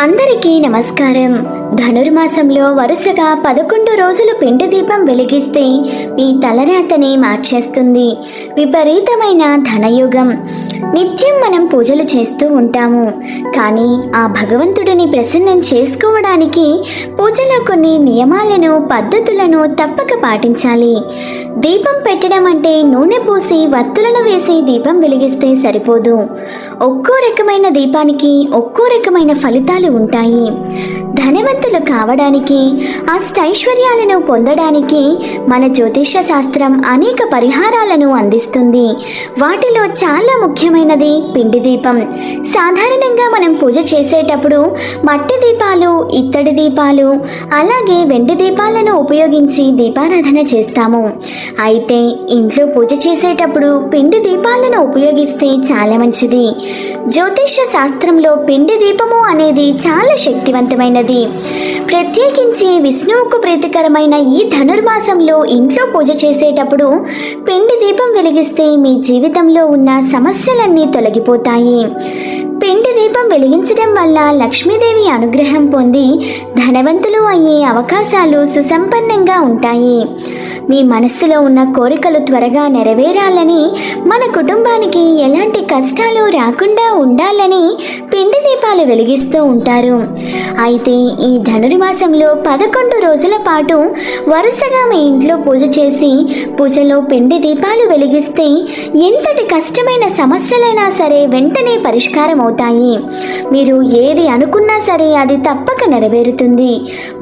అందరికీ నమస్కారం. ధనుర్మాసంలో వరుసగా 11 రోజులు పిండి దీపం వెలిగిస్తే మీ తలరాతనే మార్చేస్తుంది. విపరీతమైన ధనయుగం. నిత్యం మనం పూజలు చేస్తూ ఉంటాము, కానీ ఆ భగవంతుడిని ప్రసన్నం చేసుకోవడానికి పూజలో కొన్ని నియమాలను, పద్ధతులను తప్పక పాటించాలి. దీపం పెట్టడం అంటే నూనె పోసి వత్తులను వేసి దీపం వెలిగిస్తే సరిపోదు. ఒక్కో రకమైన దీపానికి ఒక్కో రకమైన ఫలితాలు ఉంటాయి. ధనవంతులు కావడానికి, అష్టైశ్వర్యాలను పొందడానికి మన జ్యోతిష శాస్త్రం అనేక పరిహారాలను అందిస్తుంది. వాటిలో చాలా ముఖ్యమైనది పిండి దీపం. సాధారణంగా మనం పూజ చేసేటప్పుడు మట్టి దీపాలు, ఇత్తడి దీపాలు, అలాగే వెండి దీపాలను ఉపయోగించి దీపారాధన చేస్తాము. అయితే ఇంట్లో పూజ చేసేటప్పుడు పిండి దీపాలను ఉపయోగిస్తే చాలా మంచిది. జ్యోతిష శాస్త్రంలో పిండి దీపము అనేది చాలా శక్తివంతమైనది. ప్రత్యేకించి విష్ణువుకు ప్రీతికరమైన ఈ ధనుర్మాసంలో ఇంట్లో పూజ చేసేటప్పుడు పిండి దీపం వెలిగిస్తే మీ జీవితంలో ఉన్న సమస్యలన్నీ తొలగిపోతాయి. పిండి దీపం వెలిగించడం వల్ల లక్ష్మీదేవి అనుగ్రహం పొంది ధనవంతులు అయ్యే అవకాశాలు సుసంపన్నంగా ఉంటాయి. మీ మనస్సులో ఉన్న కోరికలు త్వరగా నెరవేరాలని, మన కుటుంబానికి ఎలాంటి కష్టాలు రాకుండా ఉండాలని పిండి దీపాలు వెలిగిస్తూ ఉంటారు. అయితే ఈ ధనుర్మాసంలో 11 రోజుల పాటు వరుసగా మీ ఇంట్లో పూజ చేసి పూజలో పిండి దీపాలు వెలిగిస్తే ఎంతటి కష్టమైన సమస్యలైనా సరే వెంటనే పరిష్కారం అవుతాయి. మీరు ఏది అనుకున్నా సరే అది తప్పక నెరవేరుతుంది.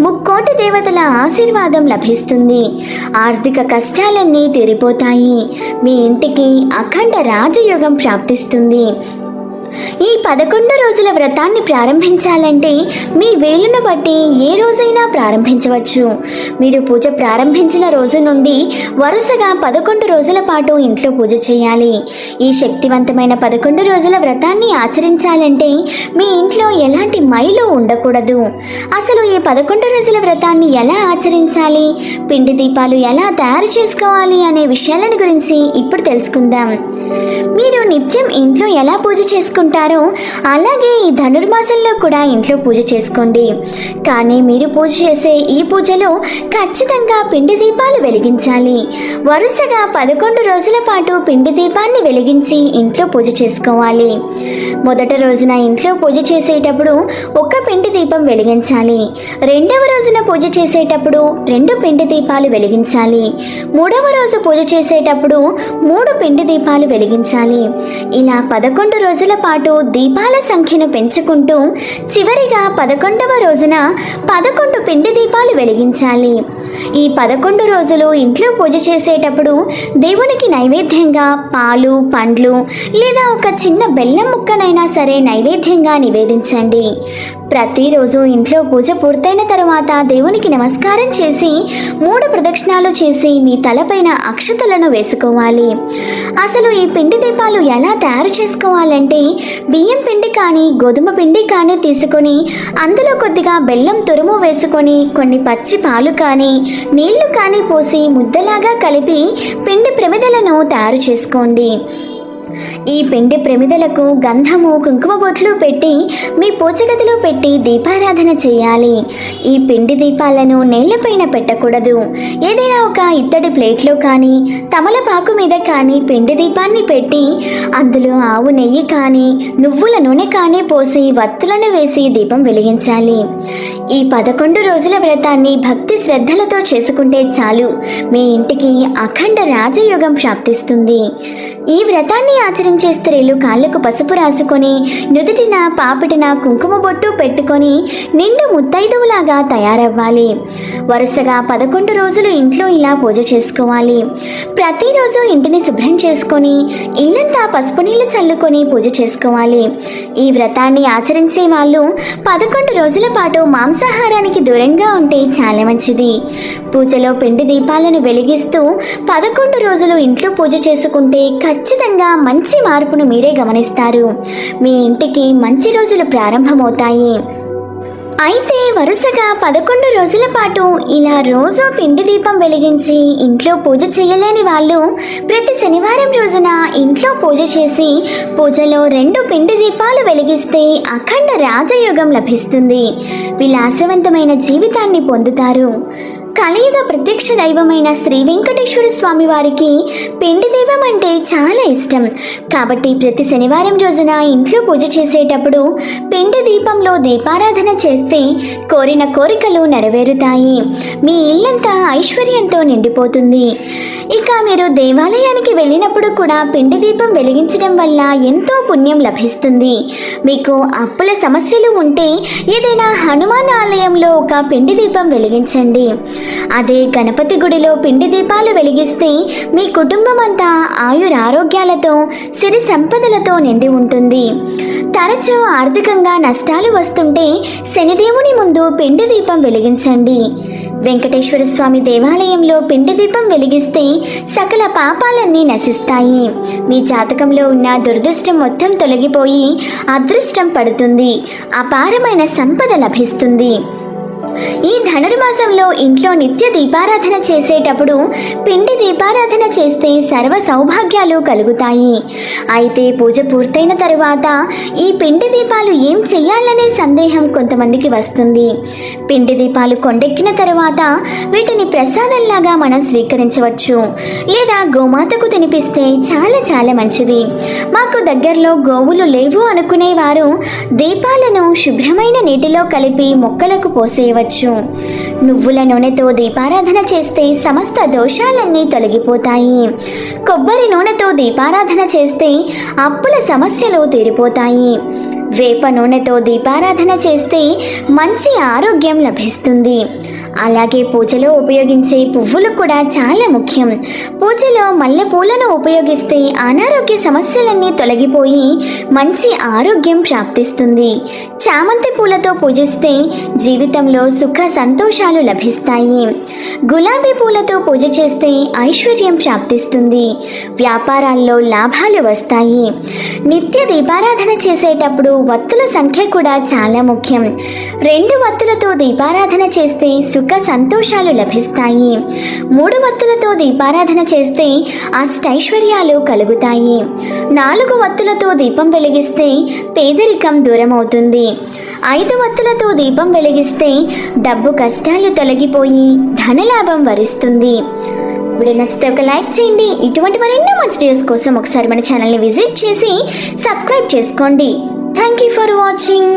3,000,000 దేవతల ఆశీర్వాదం లభిస్తుంది. ఆర్థిక కష్టాలన్నీ తీరిపోతాయి. మీ ఇంటికి అఖండ రాజయోగం ప్రాప్తిస్తుంది. ఈ 11 రోజుల వ్రతాన్ని ప్రారంభించాలంటే మీ వేలును బట్టి ఏ రోజైనా ప్రారంభించవచ్చు. మీరు పూజ ప్రారంభించిన రోజు నుండి వరుసగా 11 రోజుల పాటు ఇంట్లో పూజ చేయాలి. ఈ శక్తివంతమైన 11 రోజుల వ్రతాన్ని ఆచరించాలంటే మీ ఇంట్లో ఎలాంటి మైలు ఉండకూడదు. అసలు ఈ 11 రోజుల వ్రతాన్ని ఎలా ఆచరించాలి, పిండి దీపాలు ఎలా తయారు చేసుకోవాలి అనే విషయాలను గురించి ఇప్పుడు తెలుసుకుందాం. మీరు నిత్యం ఇంట్లో ఎలా పూజ చేసుకుంటారో అలాగే ఈ ధనుర్మాసంలో కూడా ఇంట్లో పూజ చేసుకోండి. కానీ మీరు పూజ చేసే ఈ పూజలో ఖచ్చితంగా పిండి దీపాలు వెలిగించాలి. వరుసగా 11 రోజుల పాటు పిండి దీపాన్ని వెలిగించి ఇంట్లో పూజ చేసుకోవాలి. మొదటి రోజున ఇంట్లో పూజ చేసేటప్పుడు ఒక పిండి దీపం వెలిగించాలి. రెండవ రోజున పూజ చేసేటప్పుడు 2 పిండి దీపాలు వెలిగించాలి. మూడవ రోజు పూజ చేసేటప్పుడు 3 పిండి దీపాలు వెలిగించాలి. ఇలా 11 రోజుల పాటు దీపాల సంఖ్యను పెంచుకుంటూ చివరిగా 11వ రోజున 11 పిండి దీపాలు వెలిగించాలి. ఈ 11 రోజులు ఇంట్లో పూజ చేసేటప్పుడు దేవునికి నైవేద్యంగా పాలు, పండ్లు లేదా ఒక చిన్న బెల్లం ముక్కనైనా సరే నైవేద్యంగా నివేదించండి. ప్రతిరోజు ఇంట్లో పూజ పూర్తయిన తర్వాత దేవునికి నమస్కారం చేసి 3 ప్రదక్షిణాలు చేసి మీ తలపైన అక్షతలను వేసుకోవాలి. అసలు ఈ పిండి దీపాలు ఎలా తయారు చేసుకోవాలంటే బియ్యం పిండి కానీ గోధుమ పిండి కానీ తీసుకొని అందులో కొద్దిగా బెల్లం తురుము వేసుకొని కొన్ని పచ్చి పాలు కానీ నీళ్లు కానీ పోసి ముద్దలాగా కలిపి పిండి ప్రమిదలను తయారు చేసుకోండి. ఈ పిండి ప్రమిదలకు గంధము, కుంకుమ బొట్లు పెట్టి మీ పూజగదిలో పెట్టి దీపారాధన చేయాలి. ఈ పిండి దీపాలను నేలపైన పెట్టకూడదు. ఏదైనా ఒక ఇత్తడి ప్లేట్లో కానీ తమలపాకు మీద కానీ పిండి దీపాన్ని పెట్టి అందులో ఆవు నెయ్యి కానీ నువ్వుల నూనె కానీ పోసి వత్తులను వేసి దీపం వెలిగించాలి. ఈ 11 రోజుల వ్రతాన్ని భక్తి శ్రద్ధలతో చేసుకుంటే చాలు, మీ ఇంటికి అఖండ రాజయోగం ప్రాప్తిస్తుంది. ఈ వ్రతాన్ని ఆచరించే స్త్రీలు కాళ్ళకు పసుపు రాసుకొని నుదుటిన, పాపిటిన కుంకుమ బొట్టు పెట్టుకొని నిండు ముత్తైదువులాగా తయారవ్వాలి. వరుసగా 11 రోజులు ఇంట్లో ఇలా పూజ చేసుకోవాలి. ప్రతిరోజు ఇంటిని శుభ్రం చేసుకొని ఇల్లంతా పసుపు నీళ్లు చల్లుకొని పూజ చేసుకోవాలి. ఈ వ్రతాన్ని ఆచరించే వాళ్ళు 11 రోజుల పాటు మాంసాహారానికి దూరంగా ఉంటే చాలా మంచిది. పూజలో పిండి దీపాలను వెలిగిస్తూ 11 రోజులు ఇంట్లో పూజ చేసుకుంటే ఖచ్చితంగా మంచి మార్పును మీరే గమనిస్తారు. మీ ఇంటికి మంచి రోజులు ప్రారంభమవుతాయి. అయితే వరుసగా 11 రోజుల పాటు ఇలా రోజు పిండి దీపం వెలిగించి ఇంట్లో పూజ చేయలేని వాళ్ళు ప్రతి శనివారం రోజున ఇంట్లో పూజ చేసి పూజలో 2 పిండి దీపాలు వెలిగిస్తే అఖండ రాజయోగం లభిస్తుంది. విలాసవంతమైన జీవితాన్ని పొందుతారు. కలియుగ ప్రత్యక్ష దైవమైన శ్రీ వెంకటేశ్వర స్వామి వారికి పిండి దీపం అంటే చాలా ఇష్టం. కాబట్టి ప్రతి శనివారం రోజున ఇంట్లో పూజ చేసేటప్పుడు పిండి దీపంలో దీపారాధన చేస్తే కోరిన కోరికలు నెరవేరుతాయి. మీ ఇల్లంతా ఐశ్వర్యంతో నిండిపోతుంది. ఇక మీరు దేవాలయానికి వెళ్ళినప్పుడు కూడా పిండి దీపం వెలిగించడం వల్ల ఎంతో పుణ్యం లభిస్తుంది. మీకు అప్పుల సమస్యలు ఉంటే ఏదైనా హనుమాన్ ఆలయంలో ఒక పిండి దీపం వెలిగించండి. అదే గణపతి గుడిలో పిండి దీపాలు వెలిగిస్తే మీ కుటుంబం అంతా ఆయురారోగ్యాలతో సిరి సంపదలతో నిండి ఉంటుంది. తరచూ ఆర్థికంగా నష్టాలు వస్తుంటే శనిదేవుని ముందు పిండి దీపం వెలిగించండి. వెంకటేశ్వర స్వామి దేవాలయంలో పిండి దీపం వెలిగిస్తే సకల పాపాలన్నీ నశిస్తాయి. మీ జాతకంలో ఉన్న దురదృష్టం మొత్తం తొలగిపోయి అదృష్టం పడుతుంది. అపారమైన సంపద లభిస్తుంది. ఈ ధనుర్మాసంలో ఇంట్లో నిత్య దీపారాధన చేసేటప్పుడు పిండి దీపారాధన చేస్తే సర్వ సౌభాగ్యాలు కలుగుతాయి. అయితే పూజ పూర్తయిన తరువాత ఈ పిండి దీపాలు ఏం చెయ్యాలనే సందేహం కొంతమందికి వస్తుంది. పిండి దీపాలు కొండెక్కిన తరువాత వీటిని ప్రసాదంలాగా మనం స్వీకరించవచ్చు, లేదా గోమాతకు తినిపిస్తే చాలా చాలా మంచిది. మాకు దగ్గరలో గోవులు లేవు అనుకునేవారు దీపాలను శుభ్రమైన నీటిలో కలిపి మొక్కలకు పోసేయవచ్చు. నువ్వుల నూనెతో దీపారాధన చేస్తే సమస్త దోషాలన్నీ తొలగిపోతాయి. కొబ్బరి నూనెతో దీపారాధన చేస్తే అప్పుల సమస్యలు తీరిపోతాయి. వేప నూనెతో దీపారాధన చేస్తే మంచి ఆరోగ్యం లభిస్తుంది. అలాగే పూజలో ఉపయోగించే పువ్వులు కూడా చాలా ముఖ్యం. పూజలో మల్లె పూలను ఉపయోగిస్తే అనారోగ్య సమస్యలన్నీ తొలగిపోయి మంచి ఆరోగ్యం ప్రాప్తిస్తుంది. చామంతి పూలతో పూజిస్తే జీవితంలో సుఖ సంతోషాలు లభిస్తాయి. గులాబీ పూలతో పూజ చేస్తే ఐశ్వర్యం ప్రాప్తిస్తుంది. వ్యాపారాల్లో లాభాలు వస్తాయి. నిత్య దీపారాధన చేసేటప్పుడు వత్తుల సంఖ్య కూడా చాలా ముఖ్యం. 2 వత్తులతో దీపారాధన చేస్తే సుఖ సంతోషాలు లభిస్తాయి. 3 వత్తులతో దీపారాధన చేస్తే అష్టైశ్వర్యాలు కలుగుతాయి. 4 వత్తులతో దీపం వెలిగిస్తే పేదరికం దూరమవుతుంది. 5 వత్తులతో దీపం వెలిగిస్తే డబ్బు కష్టాలు తొలగిపోయి ధనలాభం వరిస్తుంది. వీడియో నచ్చితే ఒక లైక్ చేయండి. ఇటువంటి మరెన్నో మంచి వీడియోస్ కోసం ఒకసారి మన ఛానల్ని విజిట్ చేసి సబ్స్క్రైబ్ చేసుకోండి. Thank you for watching.